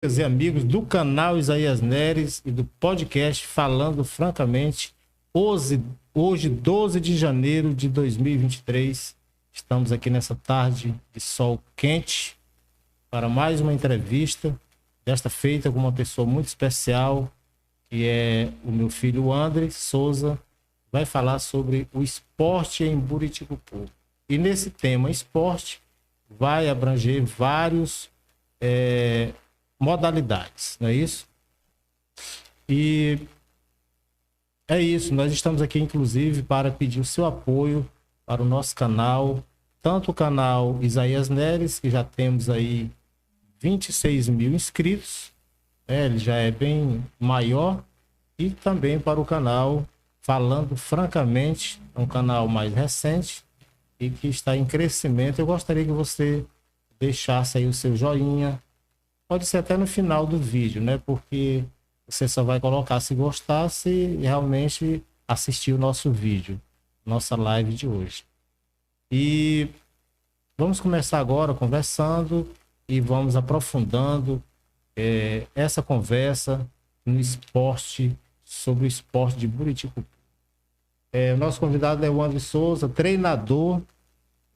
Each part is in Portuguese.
E amigos do canal Isaías Neres e do podcast Falando Francamente. Hoje 12 de janeiro de 2023, estamos aqui nessa tarde de sol quente para mais uma entrevista, desta feita com uma pessoa muito especial, que é o meu filho André Souza. Vai falar sobre o esporte em Buriticupu. E nesse tema esporte vai abranger vários modalidades, não é isso? E é isso, nós estamos aqui inclusive para pedir o seu apoio para o nosso canal, tanto o canal Isaías Neres, que já temos aí 26 mil inscritos, ele já é bem maior, e também para o canal Falando Francamente, um canal mais recente e que está em crescimento. Eu gostaria que você deixasse aí o seu joinha. Pode ser até no final do vídeo, né? Porque você só vai colocar se gostar, se realmente assistir o nosso vídeo, nossa live de hoje. E vamos começar agora conversando e vamos aprofundando essa conversa no esporte, sobre o esporte de Buriticupu. O nosso convidado é o André Souza, treinador,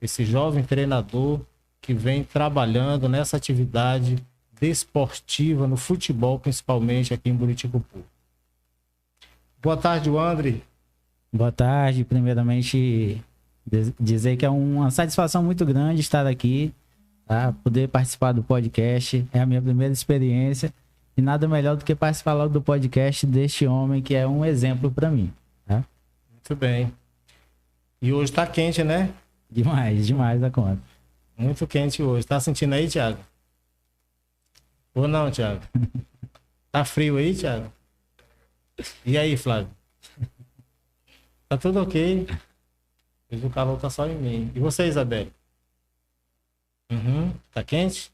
esse jovem treinador que vem trabalhando nessa atividade desportiva, no futebol, principalmente aqui em Buriticupu. Boa tarde, André. Boa tarde. Primeiramente, dizer que é uma satisfação muito grande estar aqui, tá? Poder participar do podcast. É a minha primeira experiência e nada melhor do que participar logo do podcast deste homem que é um exemplo para mim, tá? Muito bem. E hoje tá quente, né? Demais da conta. Muito quente hoje. Tá sentindo aí, Thiago? Ou não, Thiago? Tá frio aí, Thiago? E aí, Flávio? Tá tudo ok? Hoje o calor tá só em mim. E você, Isabelle? Tá quente?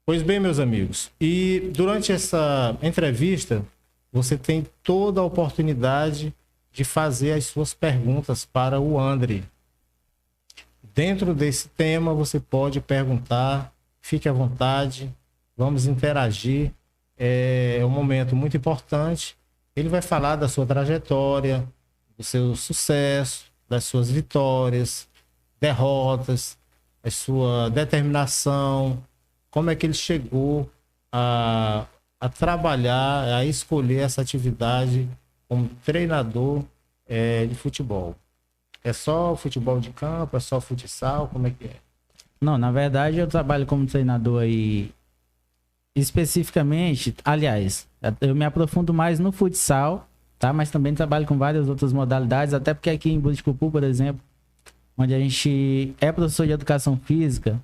Pois bem, meus amigos. E durante essa entrevista, você tem toda a oportunidade de fazer as suas perguntas para o André. Dentro desse tema, você pode perguntar, fique à vontade. Vamos interagir, é um momento muito importante. Ele vai falar da sua trajetória, do seu sucesso, das suas vitórias, derrotas, a sua determinação, como é que ele chegou a trabalhar, a escolher essa atividade como treinador de futebol. É só futebol de campo, é só futsal, como é que é? Não, na verdade eu trabalho como treinador aí. Especificamente, aliás, eu me aprofundo mais no futsal, tá? Mas também trabalho com várias outras modalidades, até porque aqui em Buriticupu, por exemplo, onde a gente é professor de educação física,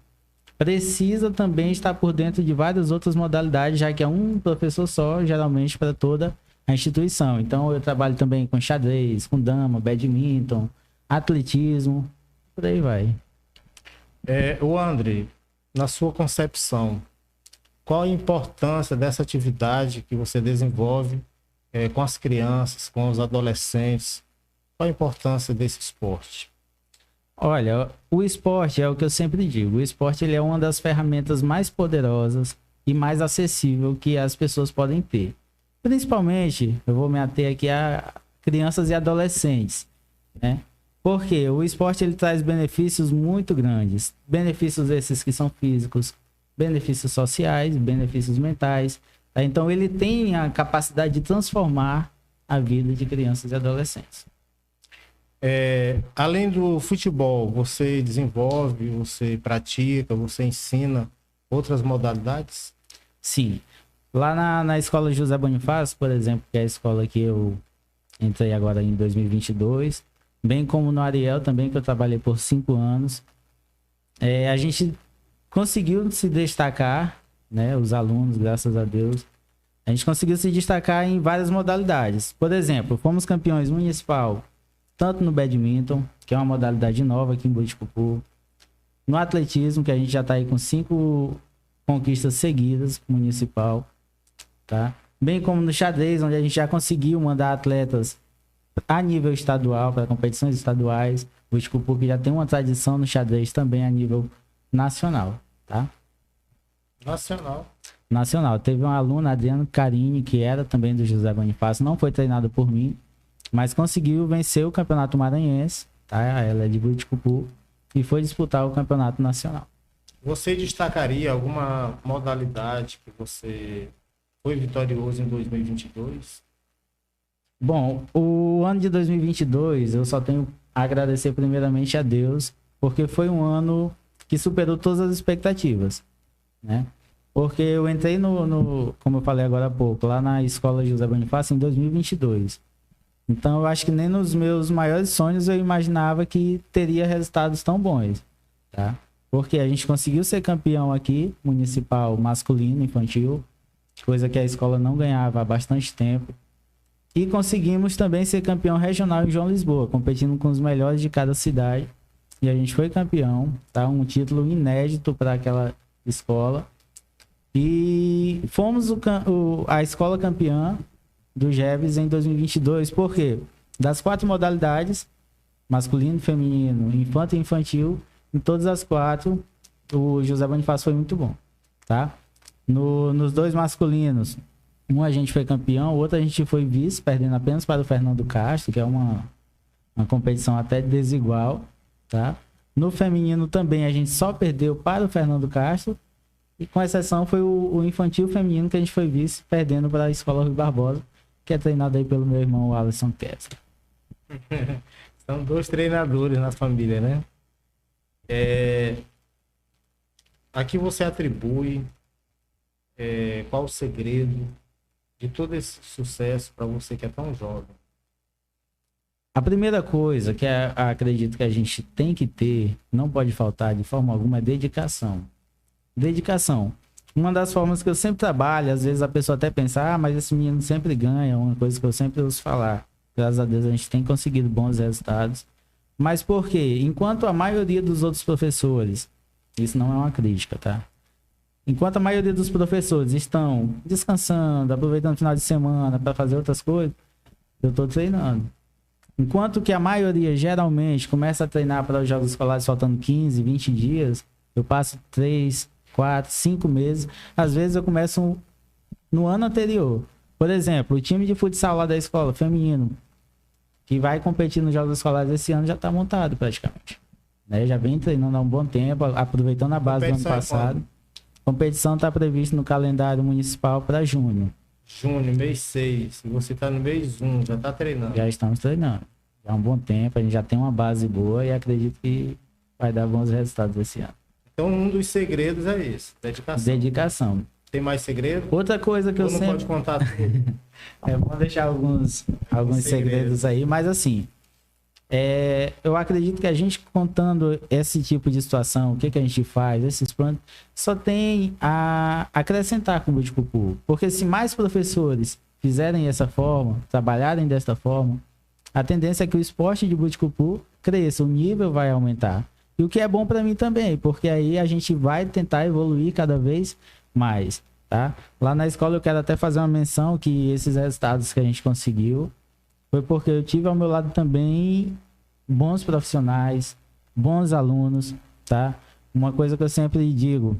precisa também estar por dentro de várias outras modalidades, já que é um professor só, geralmente, para toda a instituição. Então, eu trabalho também com xadrez, com dama, badminton, atletismo, por aí vai. O André, na sua concepção, qual a importância dessa atividade que você desenvolve com as crianças, com os adolescentes? Qual a importância desse esporte? Olha, o esporte é o que eu sempre digo. O esporte ele é uma das ferramentas mais poderosas e mais acessível que as pessoas podem ter. Principalmente, eu vou me ater aqui a crianças e adolescentes, né? Porque o esporte ele traz benefícios muito grandes. Benefícios esses que são físicos, benefícios sociais, benefícios mentais. Tá? Então, ele tem a capacidade de transformar a vida de crianças e adolescentes. Além do futebol, você desenvolve, você pratica, você ensina outras modalidades? Sim. Lá na escola José Bonifácio, por exemplo, que é a escola que eu entrei agora em 2022, bem como no Ariel também, que eu trabalhei por 5 anos, a gente conseguiu se destacar, né? Os alunos, graças a Deus, a gente conseguiu se destacar em várias modalidades. Por exemplo, fomos campeões municipal, tanto no badminton, que é uma modalidade nova aqui em Buriticupu, no atletismo, que a gente já está aí com 5 conquistas seguidas municipal, tá? Bem como no xadrez, onde a gente já conseguiu mandar atletas a nível estadual, para competições estaduais. Buriticupu que já tem uma tradição no xadrez também a nível nacional, tá? Nacional. nacional. Teve uma aluna, Adriana Carini, que era também do José Bonifácio, não foi treinada por mim, mas conseguiu vencer o Campeonato Maranhense, tá? Ela é de Buriticupu e foi disputar o Campeonato Nacional. Você destacaria alguma modalidade que você foi vitorioso em 2022? Bom, o ano de 2022 eu só tenho a agradecer primeiramente a Deus, porque foi um ano que superou todas as expectativas, né? Porque eu entrei como eu falei agora há pouco, lá na Escola José Bonifácio em 2022. Então eu acho que nem nos meus maiores sonhos eu imaginava que teria resultados tão bons, tá? Porque a gente conseguiu ser campeão aqui, municipal masculino, infantil, coisa que a escola não ganhava há bastante tempo. E conseguimos também ser campeão regional em João Lisboa, competindo com os melhores de cada cidade. E a gente foi campeão, tá? Um título inédito para aquela escola. E fomos a escola campeã do GEBS em 2022. Por quê? Das 4 modalidades, masculino, feminino, infanto e infantil, em todas as 4, o José Bonifácio foi muito bom, tá? Nos 2 masculinos, um a gente foi campeão, o outro a gente foi vice, perdendo apenas para o Fernando Castro, que é uma competição até desigual, tá? No feminino também a gente só perdeu para o Fernando Castro, e com exceção foi o infantil feminino que a gente foi vice, perdendo para a Escola Rui Barbosa, que é treinado aí pelo meu irmão Alisson Kessler. São 2 treinadores na família, né? A que você atribui qual o segredo de todo esse sucesso para você que é tão jovem? A primeira coisa que acredito que a gente tem que ter, não pode faltar de forma alguma, é dedicação. Dedicação. Uma das formas que eu sempre trabalho, às vezes a pessoa até pensa, mas esse menino sempre ganha, uma coisa que eu sempre ouço falar. Graças a Deus a gente tem conseguido bons resultados. Mas por quê? Enquanto a maioria dos outros professores, isso não é uma crítica, tá? Enquanto a maioria dos professores estão descansando, aproveitando o final de semana para fazer outras coisas, eu estou treinando. Enquanto que a maioria geralmente começa a treinar para os jogos escolares faltando 15, 20 dias, eu passo 3, 4, 5 meses. Às vezes eu começo no ano anterior. Por exemplo, o time de futsal lá da escola, feminino, que vai competir nos jogos escolares esse ano, já está montado praticamente. Né? Já vem treinando há um bom tempo, aproveitando a base do ano passado. A competição está prevista no calendário municipal para junho. Junho, mês 6. Se você está no mês 1, já está treinando. Já estamos treinando. Já há um bom tempo, a gente já tem uma base boa e acredito que vai dar bons resultados esse ano. Então, um dos segredos é esse, dedicação. Dedicação. Tem mais segredo? Outra coisa que eu sempre... não pode contar tudo? Vou deixar alguns segredos aí, mas assim, eu acredito que a gente contando esse tipo de situação, o que a gente faz, esses planos, só tem a acrescentar com o Buriticupu. Porque se mais professores fizerem dessa forma, trabalharem desta forma, a tendência é que o esporte de Buriticupu cresça, o nível vai aumentar. E o que é bom para mim também, porque aí a gente vai tentar evoluir cada vez mais, tá? Lá na escola eu quero até fazer uma menção que esses resultados que a gente conseguiu foi porque eu tive ao meu lado também bons profissionais, bons alunos, tá? Uma coisa que eu sempre digo,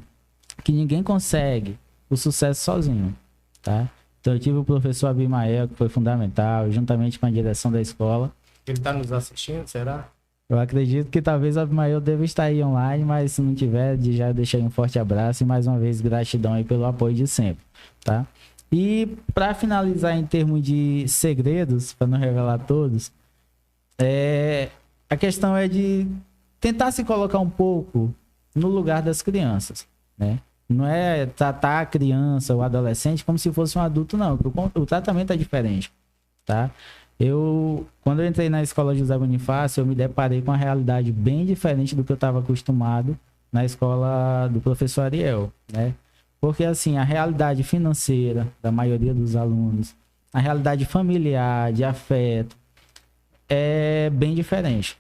que ninguém consegue o sucesso sozinho, tá? Então eu tive o professor Abimael, que foi fundamental, juntamente com a direção da escola. Ele está nos assistindo, será? Eu acredito que talvez o Abimael deva estar aí online, mas se não tiver, já deixei um forte abraço e mais uma vez gratidão aí pelo apoio de sempre, tá? E para finalizar em termos de segredos, para não revelar todos, a questão é de tentar se colocar um pouco no lugar das crianças, né? Não é tratar a criança ou adolescente como se fosse um adulto, não. O tratamento é diferente, tá? Quando eu entrei na escola José Bonifácio, eu me deparei com uma realidade bem diferente do que eu estava acostumado na escola do professor Ariel, né? Porque, assim, a realidade financeira da maioria dos alunos, a realidade familiar, de afeto, é bem diferente,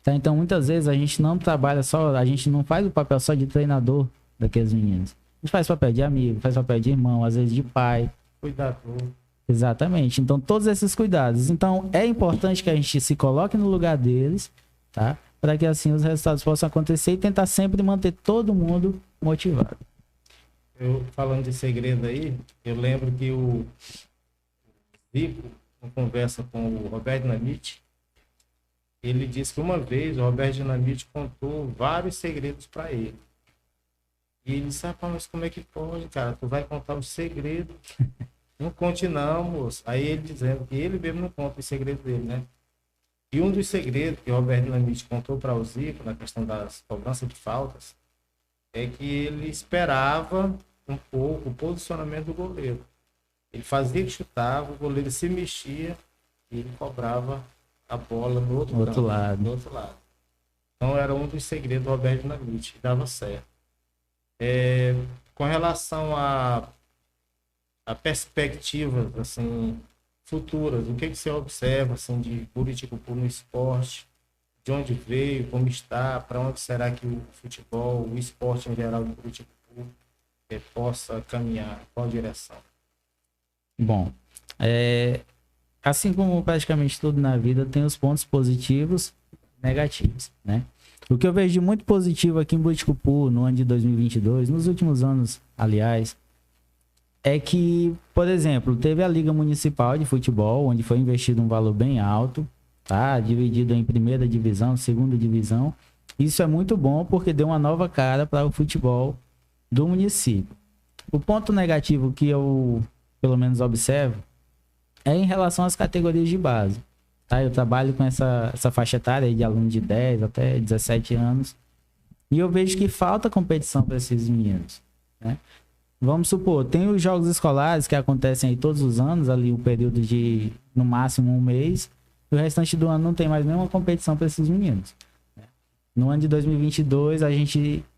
tá? Então, muitas vezes, a gente não trabalha só, a gente não faz o papel só de treinador daqueles meninos. A gente faz papel de amigo, faz papel de irmão, às vezes de pai. Cuidador. Exatamente. Então, todos esses cuidados. Então, é importante que a gente se coloque no lugar deles, tá? Para que assim os resultados possam acontecer e tentar sempre manter todo mundo motivado. Eu falando de segredo aí, eu lembro que o Zico, em conversa com o Roberto Dinamite, ele disse que uma vez o Roberto Dinamite contou vários segredos para ele. E ele disse, rapaz, mas como é que pode, cara? Tu vai contar um segredo? Não conte não, moço. Aí ele dizendo que ele mesmo não conta o segredo dele, né? E um dos segredos que o Roberto Dinamite contou para o Zico, na questão das cobranças de faltas, é que ele esperava um pouco o posicionamento do goleiro. Ele fazia que chutava, o goleiro se mexia e ele cobrava a bola no outro Outro campo, lado. do outro lado. Então era um dos segredos do Roberto Dinamite, que dava certo. Com relação a perspectivas assim, futuras, o que você observa assim, de Buriticupu no esporte? De onde veio, como está, para onde será que o futebol, o esporte em geral de Buriticupu possa caminhar, qual direção? Bom, assim como praticamente tudo na vida, tem os pontos positivos e negativos, né? O que eu vejo de muito positivo aqui em Botucatu, no ano de 2022, nos últimos anos, aliás, é que, por exemplo, teve a Liga Municipal de Futebol, onde foi investido um valor bem alto, tá? Dividido em primeira divisão, segunda divisão. Isso é muito bom porque deu uma nova cara para o futebol do município. O ponto negativo que eu, pelo menos, observo é em relação às categorias de base. Tá? Eu trabalho com essa faixa etária de aluno de 10 até 17 anos. E eu vejo que falta competição para esses meninos, né? Vamos supor, tem os jogos escolares que acontecem aí todos os anos, ali o período de, no máximo, um mês. E o restante do ano não tem mais nenhuma competição para esses meninos. No ano de 2022,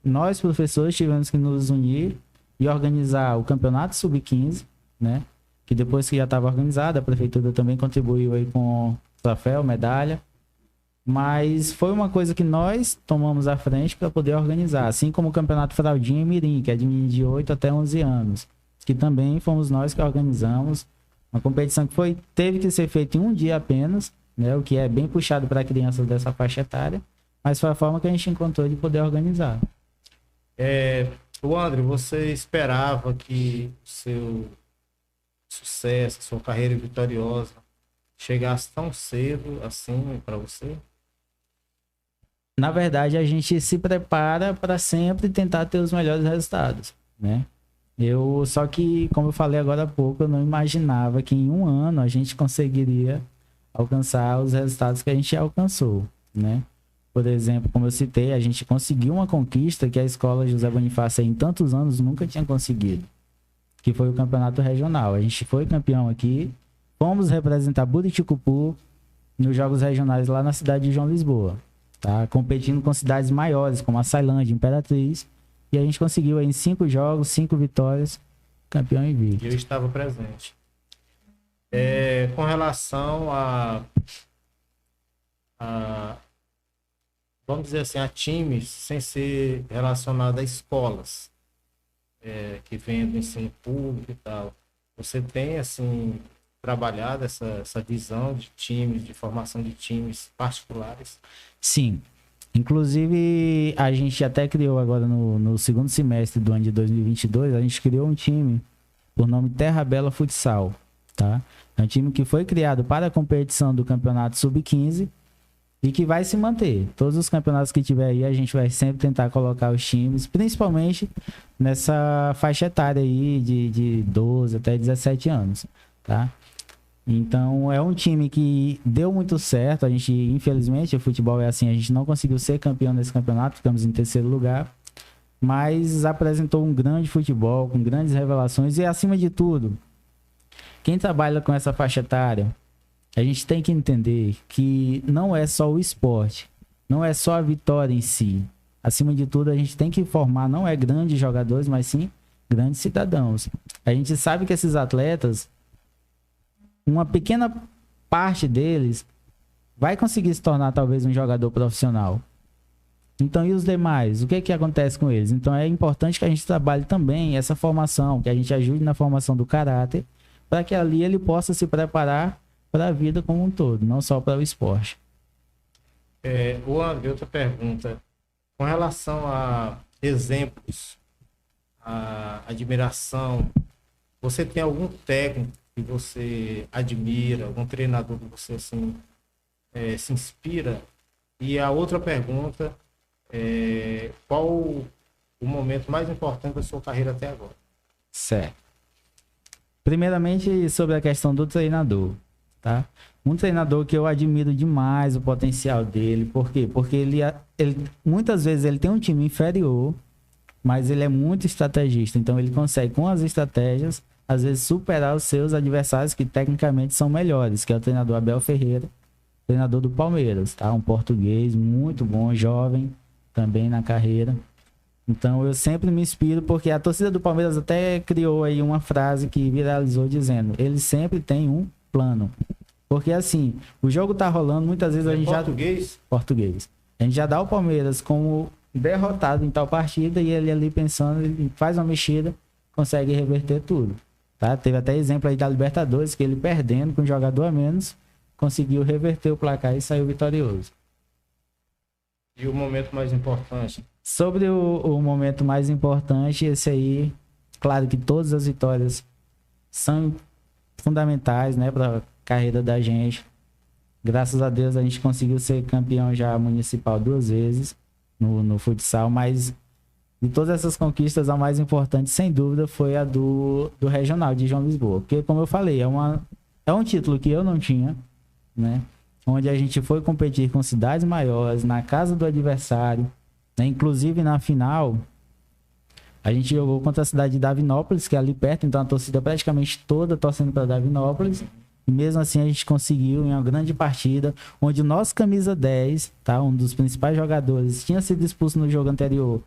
nós professores tivemos que nos unir e organizar o campeonato sub-15, né? Que depois que já estava organizado, a prefeitura também contribuiu aí com troféu, medalha. Mas foi uma coisa que nós tomamos à frente para poder organizar, assim como o Campeonato Fraldinha e Mirim, que é de meninos de 8 até 11 anos, que também fomos nós que organizamos. Uma competição que teve que ser feita em um dia apenas, né? O que é bem puxado para crianças dessa faixa etária, mas foi a forma que a gente encontrou de poder organizar. O André, você esperava que o seu sucesso, sua carreira vitoriosa chegasse tão cedo assim para você? Na verdade, a gente se prepara para sempre tentar ter os melhores resultados, né? Só que, como eu falei agora há pouco, eu não imaginava que em um ano a gente conseguiria alcançar os resultados que a gente alcançou, né? Por exemplo, como eu citei, a gente conseguiu uma conquista que a escola José Bonifácio em tantos anos nunca tinha conseguido, que foi o campeonato regional. A gente foi campeão aqui, fomos representar Buriticupu nos jogos regionais lá na cidade de João Lisboa, tá? Competindo com cidades maiores, como a Ceilândia, Imperatriz, e a gente conseguiu aí em 5 jogos, 5 vitórias, campeão invicto. Eu estava presente. Com relação vamos dizer assim, a times sem ser relacionado a escolas, que vêm do ensino público e tal, você tem, assim, trabalhado essa visão de times, de formação de times particulares? Sim. Inclusive, a gente até criou agora no segundo semestre do ano de 2022, a gente criou um time por nome Terra Bela Futsal, tá? É um time que foi criado para a competição do campeonato sub-15 e que vai se manter. Todos os campeonatos que tiver aí, a gente vai sempre tentar colocar os times, principalmente nessa faixa etária aí de 12 até 17 anos, tá? Então, é um time que deu muito certo. A gente, infelizmente, o futebol é assim, a gente não conseguiu ser campeão nesse campeonato, ficamos em terceiro lugar, mas apresentou um grande futebol, com grandes revelações e, acima de tudo, quem trabalha com essa faixa etária, a gente tem que entender que não é só o esporte, não é só a vitória em si. Acima de tudo, a gente tem que formar, não é grandes jogadores, mas sim grandes cidadãos. A gente sabe que esses atletas, uma pequena parte deles vai conseguir se tornar talvez um jogador profissional. Então, e os demais? O que acontece com eles? Então, é importante que a gente trabalhe também essa formação, que a gente ajude na formação do caráter, para que ali ele possa se preparar para a vida como um todo, não só para o esporte. O André, outra pergunta. Com relação a exemplos a admiração. Você tem algum técnico que você admira, algum treinador que você assim, se inspira? E a outra pergunta é qual o momento mais importante da sua carreira até agora? Certo. Primeiramente, sobre a questão do treinador, tá? Um treinador que eu admiro demais o potencial dele. Por quê? Porque ele muitas vezes ele tem um time inferior, mas ele é muito estrategista. Então, ele consegue, com as estratégias, às vezes superar os seus adversários que tecnicamente são melhores, que é o treinador Abel Ferreira, treinador do Palmeiras, tá? Um português muito bom, jovem, também na carreira. Então eu sempre me inspiro, porque a torcida do Palmeiras até criou aí uma frase que viralizou dizendo: ele sempre tem um plano. Porque assim, o jogo tá rolando, muitas vezes a gente português? já... Português. A gente já dá o Palmeiras como derrotado em tal partida e ele ali pensando, ele faz uma mexida, consegue reverter tudo. Tá? Teve até exemplo aí da Libertadores, que ele perdendo com um jogador a menos, conseguiu reverter o placar e saiu vitorioso. E o momento mais importante? Sobre o momento mais importante, esse aí, claro que todas as vitórias são fundamentais, né, para a carreira da gente. Graças a Deus a gente conseguiu ser campeão já municipal 2 vezes no futsal, mas de todas essas conquistas, a mais importante, sem dúvida, foi a do regional de João Lisboa. Porque, como eu falei, é um título que eu não tinha, né? Onde a gente foi competir com cidades maiores, na casa do adversário, né? Inclusive na final, a gente jogou contra a cidade de Davinópolis, que é ali perto, então a torcida praticamente toda torcendo para Davinópolis. E mesmo assim a gente conseguiu em uma grande partida, onde o nosso camisa 10, tá? Um dos principais jogadores, tinha sido expulso no jogo anterior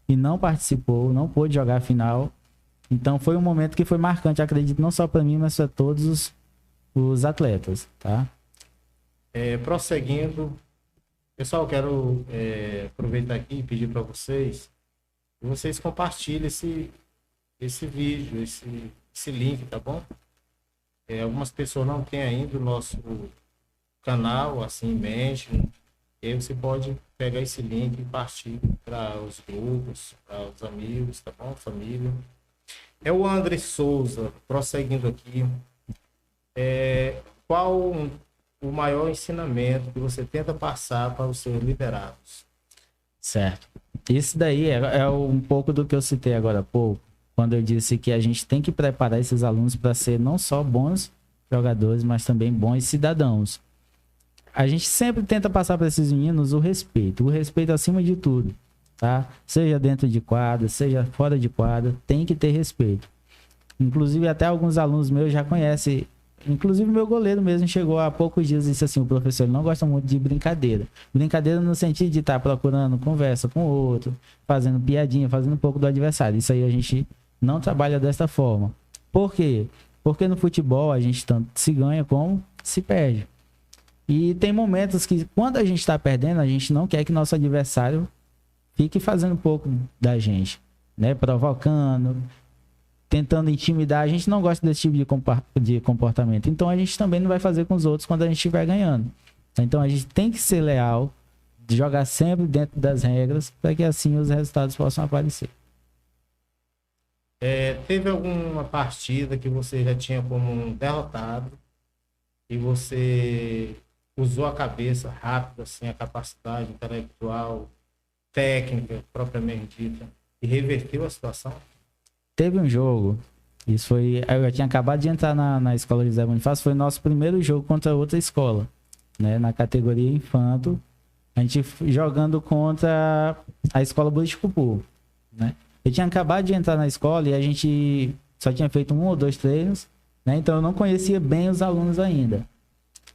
e não participou, não pôde jogar a final. Então foi um momento que foi marcante, acredito, não só para mim, mas para todos os atletas, tá? Prosseguindo, pessoal, eu quero aproveitar aqui e pedir para vocês que vocês compartilhem esse vídeo, esse link, tá bom? Algumas pessoas não têm ainda o nosso canal assim em mente, e aí você pode pegar esse link e partir para os grupos, para os amigos, tá bom? Família. É o André Souza, prosseguindo aqui. Qual o maior ensinamento que você tenta passar para os seus liderados? Certo. Isso daí é um pouco do que eu citei agora há pouco, quando eu disse que a gente tem que preparar esses alunos para ser não só bons jogadores, mas também bons cidadãos. A gente sempre tenta passar para esses meninos o respeito acima de tudo, tá? Seja dentro de quadra, seja fora de quadra, tem que ter respeito. Inclusive, até alguns alunos meus já conhecem. Inclusive, meu goleiro mesmo chegou há poucos dias e disse assim: o professor não gosta muito de brincadeira. Brincadeira no sentido de estar procurando conversa com o outro, fazendo piadinha, fazendo um pouco do adversário. Isso aí a gente não trabalha dessa forma. Por quê? Porque no futebol a gente tanto se ganha como se perde. E tem momentos que, quando a gente está perdendo, a gente não quer que nosso adversário fique fazendo um pouco da gente, né? Provocando, tentando intimidar. A gente não gosta desse tipo de comportamento. Então a gente também não vai fazer com os outros quando a gente estiver ganhando. Então a gente tem que ser leal, jogar sempre dentro das regras, para que assim os resultados possam aparecer. Teve alguma partida que você já tinha como um derrotado e você usou a cabeça rápido, assim, a capacidade intelectual, técnica, propriamente dita, e reverteu a situação? Teve um jogo, isso foi... Eu já tinha acabado de entrar na escola José Bonifácio, foi nosso primeiro jogo contra outra escola, né? Na categoria infanto, a gente jogando contra a escola Buriticupu, né? Eu tinha acabado de entrar na escola e a gente só tinha feito 1 ou 2 treinos, né? Então eu não conhecia bem os alunos ainda.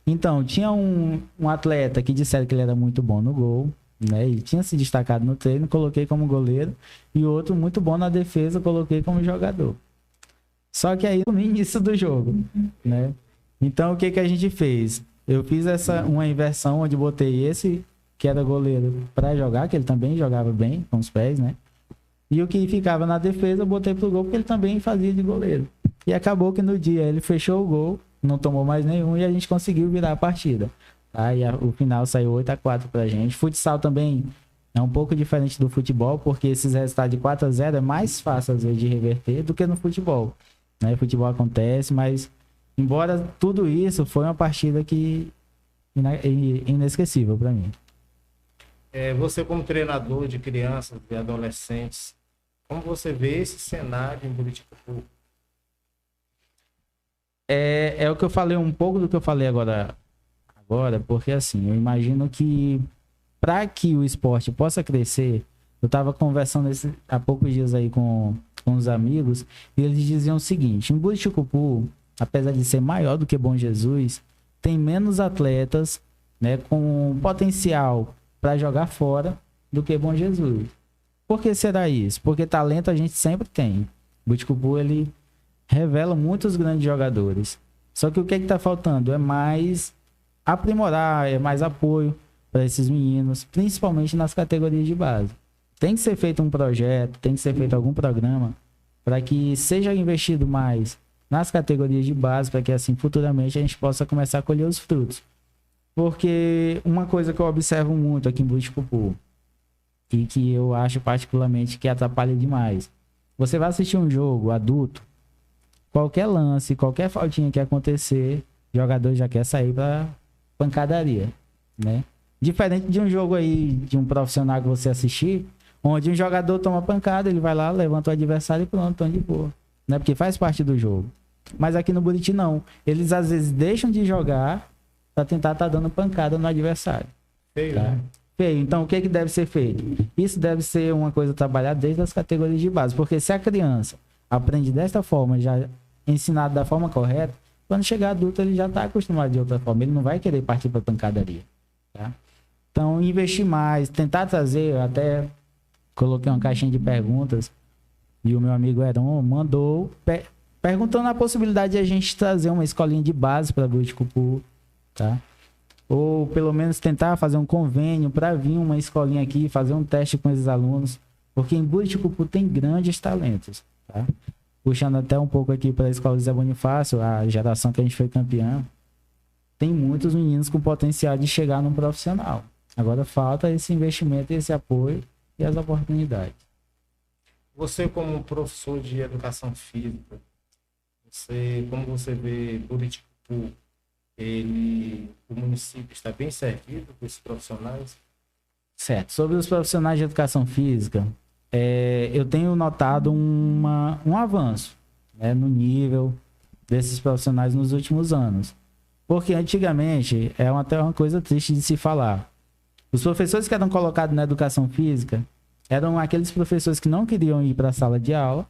Então, tinha um atleta que disseram que ele era muito bom no gol, né? Ele tinha se destacado no treino, coloquei como goleiro. E outro muito bom na defesa, coloquei como jogador. Só que aí, no início do jogo, né? Então, o que a gente fez? Eu fiz uma inversão onde botei esse, que era goleiro, para jogar, que ele também jogava bem com os pés, né? E o que ficava na defesa, eu botei pro gol, porque ele também fazia de goleiro. E acabou que no dia ele fechou o gol, não tomou mais nenhum e a gente conseguiu virar a partida. Aí o final saiu 8-4 pra gente. Futsal também É um pouco diferente do futebol, porque esses resultados de 4-0 é mais fácil, às vezes, de reverter do que no futebol. Né? Futebol acontece, mas embora tudo isso, foi uma partida que inesquecível para mim. Você como treinador de crianças e adolescentes, como você vê esse cenário em Buriticupu? É o que eu falei, um pouco do que eu falei agora, porque assim, eu imagino que para que o esporte possa crescer, eu estava conversando há poucos dias aí com os amigos, e eles diziam o seguinte: em Buriticupu, apesar de ser maior do que Bom Jesus, tem menos atletas, né, com potencial para jogar fora do que Bom Jesus. Por que será isso? Porque talento a gente sempre tem. Buriticupu, ele revela muitos grandes jogadores. Só que o que está faltando é mais aprimorar, é mais apoio para esses meninos, principalmente nas categorias de base. Tem que ser feito um projeto, tem que ser feito algum programa para que seja investido mais nas categorias de base, para que assim futuramente a gente possa começar a colher os frutos. Porque uma coisa que eu observo muito aqui em Buriticupu e que eu acho particularmente que atrapalha demais: você vai assistir um jogo adulto, qualquer lance, qualquer faltinha que acontecer, o jogador já quer sair para pancadaria, né? Diferente de um jogo aí, de um profissional que você assistir, onde um jogador toma pancada, ele vai lá, levanta o adversário e pronto, tão de boa. Né? Porque faz parte do jogo. Mas aqui no Buriti não. Eles às vezes deixam de jogar para tentar estar dando pancada no adversário. Feio, tá? né? Feio. Então o que deve ser feito? Isso deve ser uma coisa trabalhada desde as categorias de base. Porque se a criança aprende desta forma, já ensinado da forma correta, quando chegar adulto ele já está acostumado de outra forma. Ele não vai querer partir para pancadaria. Tá? Então, investir mais, tentar trazer, eu até coloquei uma caixinha de perguntas e o meu amigo Heron mandou perguntando a possibilidade de a gente trazer uma escolinha de base para Buriticupu, tá? Ou pelo menos tentar fazer um convênio para vir uma escolinha aqui, fazer um teste com esses alunos, porque em Buriticupu tem grandes talentos, tá? Puxando até um pouco aqui para a Escola José Bonifácio, a geração que a gente foi campeão, tem muitos meninos com potencial de chegar num profissional. Agora falta esse investimento, esse apoio e as oportunidades. Você como professor de educação física, como você vê Buriticupu, o município está bem servido com esses profissionais? Certo. Sobre os profissionais de educação física, eu tenho notado um avanço, né, no nível desses profissionais nos últimos anos. Porque antigamente, até uma coisa triste de se falar, os professores que eram colocados na educação física eram aqueles professores que não queriam ir para a sala de aula,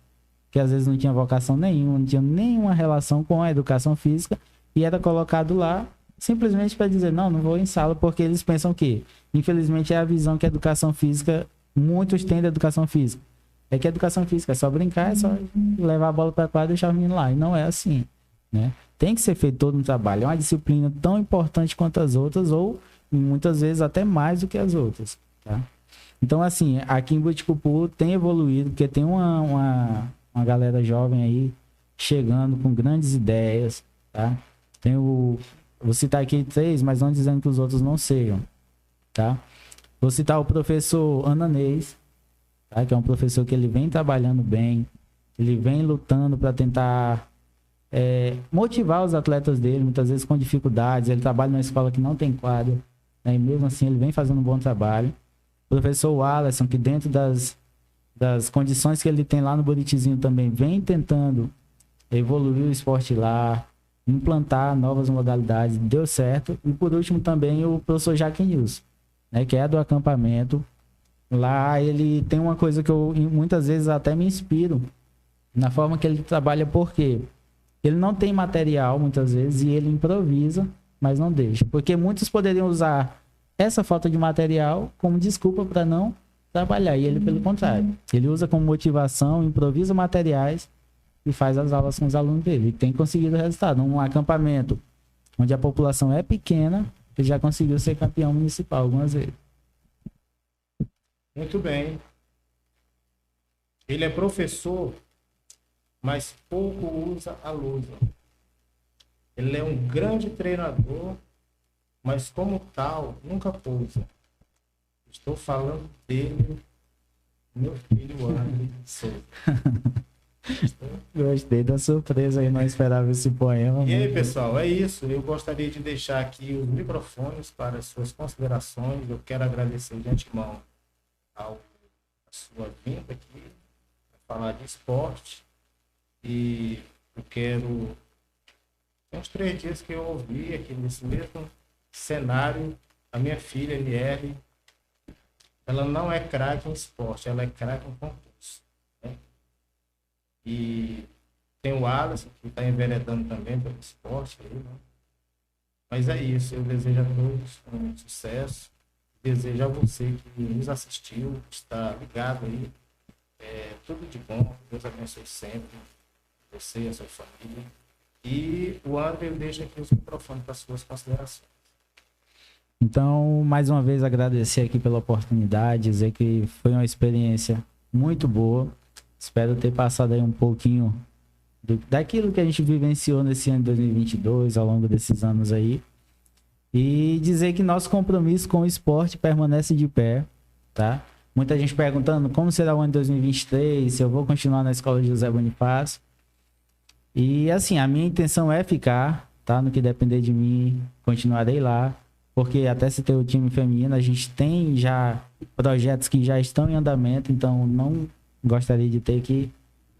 que às vezes não tinha vocação nenhuma, não tinha nenhuma relação com a educação física, e era colocado lá simplesmente para dizer, não vou em sala, porque eles pensam que, infelizmente, é a visão que a educação física, muitos têm da educação física. É que a educação física é só brincar, é só levar a bola para a quadra e deixar o menino lá. E não é assim, né? Tem que ser feito todo um trabalho. É uma disciplina tão importante quanto as outras, ou muitas vezes até mais do que as outras, tá? Então, assim, aqui em Buriticupu tem evoluído, porque tem uma galera jovem aí chegando com grandes ideias, tá? Vou citar aqui 3, mas não dizendo que os outros não sejam, tá? Vou citar o professor Ananês, tá? Que é um professor que ele vem trabalhando bem, ele vem lutando para tentar motivar os atletas dele, muitas vezes com dificuldades. Ele trabalha numa escola que não tem quadra, né? E mesmo assim ele vem fazendo um bom trabalho. O professor Wallace, que dentro das condições que ele tem lá no Buritizinho também vem tentando evoluir o esporte lá, implantar novas modalidades, deu certo. E por último também o professor Jaque Nilson, né, que é do acampamento. Lá ele tem uma coisa que eu muitas vezes até me inspiro na forma que ele trabalha, porque ele não tem material muitas vezes e ele improvisa, mas não deixa. Porque muitos poderiam usar essa falta de material como desculpa para não trabalhar. E ele, pelo contrário, ele usa como motivação, improvisa materiais e faz as aulas com os alunos dele. E tem conseguido resultado. Num acampamento onde a população é pequena, ele já conseguiu ser campeão municipal algumas vezes. Muito bem. Ele é professor, mas pouco usa a lousa. Ele é um grande treinador, mas como tal, nunca pousa. Estou falando dele, meu filho André Souza. Gostei da surpresa aí, não esperava esse poema. E aí, pessoal, é isso. Eu gostaria de deixar aqui os microfones para as suas considerações. Eu quero agradecer de antemão a sua vinda aqui, para falar de esporte. E eu quero... Tem uns 3 dias que eu ouvi aqui nesse mesmo cenário, a minha filha, NL, ela não é craque em esporte, ela é craque em concurso. Né? E tem o Alisson, que está enveredando também pelo esporte. Aí, né? Mas é isso, eu desejo a todos um sucesso. Desejo a você que nos assistiu, que está ligado aí. Tudo de bom, Deus abençoe sempre você e a sua família. E o André, eu deixo aqui os microfones para as suas considerações. Então, mais uma vez, agradecer aqui pela oportunidade, dizer que foi uma experiência muito boa. Espero ter passado aí um pouquinho daquilo que a gente vivenciou nesse ano de 2022, ao longo desses anos aí. E dizer que nosso compromisso com o esporte permanece de pé, tá? Muita gente perguntando como será o ano de 2023, se eu vou continuar na Escola José Bonifácio. E assim, a minha intenção é ficar, tá? No que depender de mim, continuarei lá. Porque até se ter o time feminino, a gente tem já projetos que já estão em andamento, então não gostaria de ter que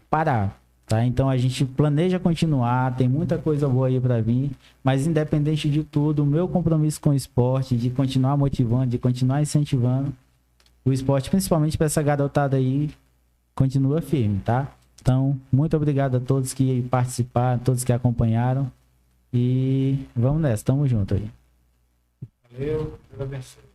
parar, tá? Então a gente planeja continuar, tem muita coisa boa aí para vir, mas independente de tudo, o meu compromisso com o esporte, de continuar motivando, de continuar incentivando o esporte, principalmente para essa garotada aí, continua firme, tá? Então, muito obrigado a todos que participaram, todos que acompanharam e vamos nessa, tamo junto aí. Valeu, Deus abençoe.